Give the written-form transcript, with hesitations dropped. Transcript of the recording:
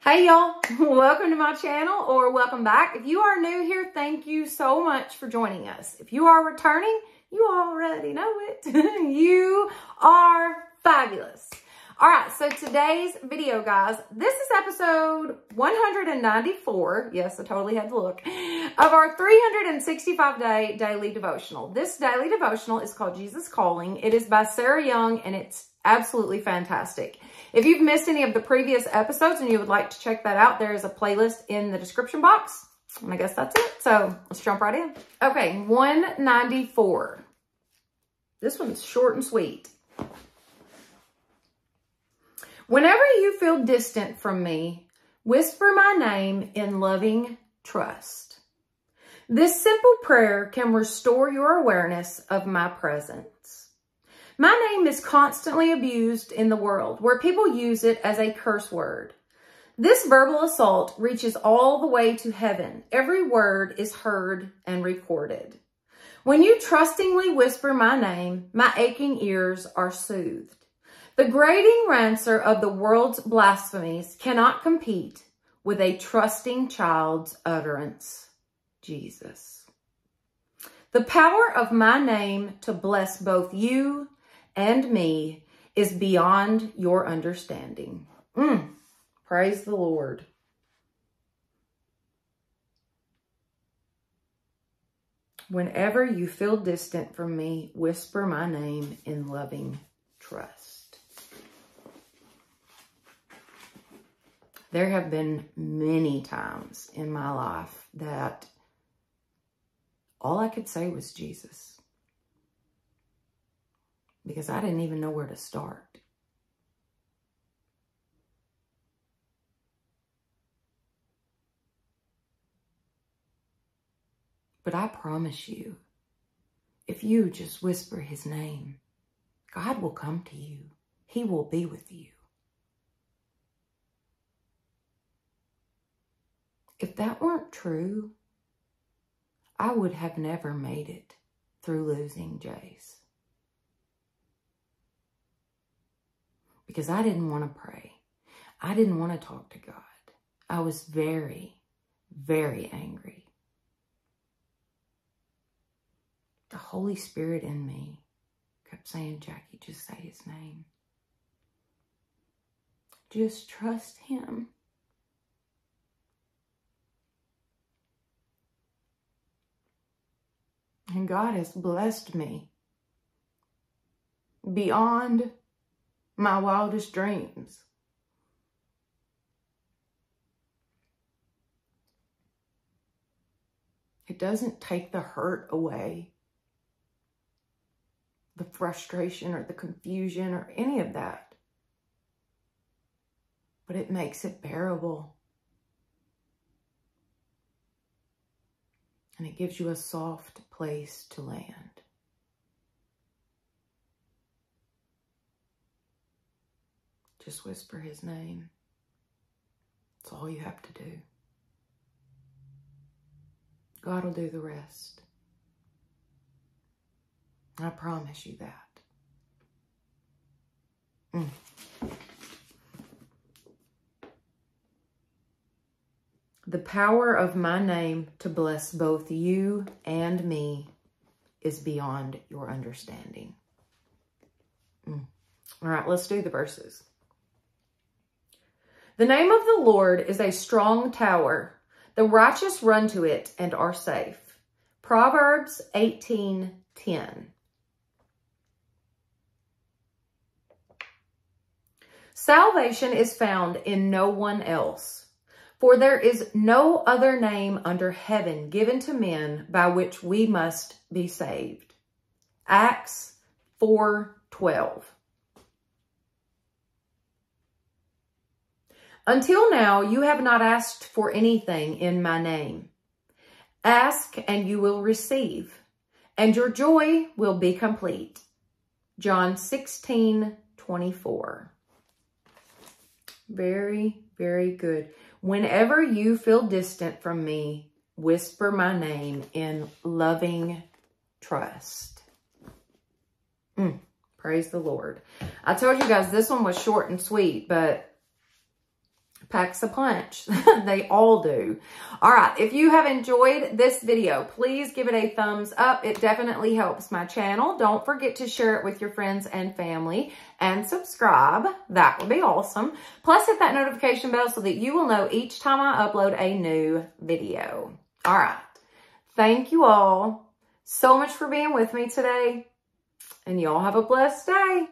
Hey y'all, welcome to my channel or welcome back. If you are new here, thank you so much for joining us. If you are returning, you already know it. You are fabulous. All right, so today's video, guys, this is episode 194. Yes, I totally had to look. Of our 365-day daily devotional. This daily devotional is called Jesus Calling. It is by Sarah Young, and it's absolutely fantastic. If you've missed any of the previous episodes and you would like to check that out, there is a playlist in the description box. And I guess that's it. So let's jump right in. Okay, 194. This one's short and sweet. Whenever you feel distant from me, whisper my name in loving trust. This simple prayer can restore your awareness of my presence. My name is constantly abused in the world, where people use it as a curse word. This verbal assault reaches all the way to heaven. Every word is heard and recorded. When you trustingly whisper my name, my aching ears are soothed. The grating rancour of the world's blasphemies cannot compete with a trusting child's utterance, Jesus. The power of my name to bless both you and me is beyond your understanding. Praise the Lord. Whenever you feel distant from me, whisper my name in loving trust. There have been many times in my life that all I could say was Jesus, because I didn't even know where to start. But I promise you, if you just whisper his name, God will come to you. He will be with you. If that weren't true, I would have never made it through losing Jace. Because I didn't want to pray. I didn't want to talk to God. I was very, very angry. The Holy Spirit in me kept saying, Jackie, just say his name. Just trust him. And God has blessed me beyond my wildest dreams. It doesn't take the hurt away, the frustration or the confusion or any of that, but it makes it bearable. And it gives you a soft place to land. Just whisper his name. That's all you have to do. God will do the rest. I promise you that. The power of my name to bless both you and me is beyond your understanding. All right, let's do the verses. The name of the Lord is a strong tower. The righteous run to it and are safe. Proverbs 18:10. Salvation is found in no one else. For there is no other name under heaven given to men by which we must be saved. Acts 4:12. Until now, you have not asked for anything in my name. Ask and you will receive, and your joy will be complete. John 16:24. Very, very good. Whenever you feel distant from me, whisper my name in loving trust. Praise the Lord. I told you guys this one was short and sweet, but packs a punch. They all do. All right. If you have enjoyed this video, please give it a thumbs up. It definitely helps my channel. Don't forget to share it with your friends and family and subscribe. That would be awesome. Plus hit that notification bell so that you will know each time I upload a new video. All right. Thank you all so much for being with me today, and y'all have a blessed day.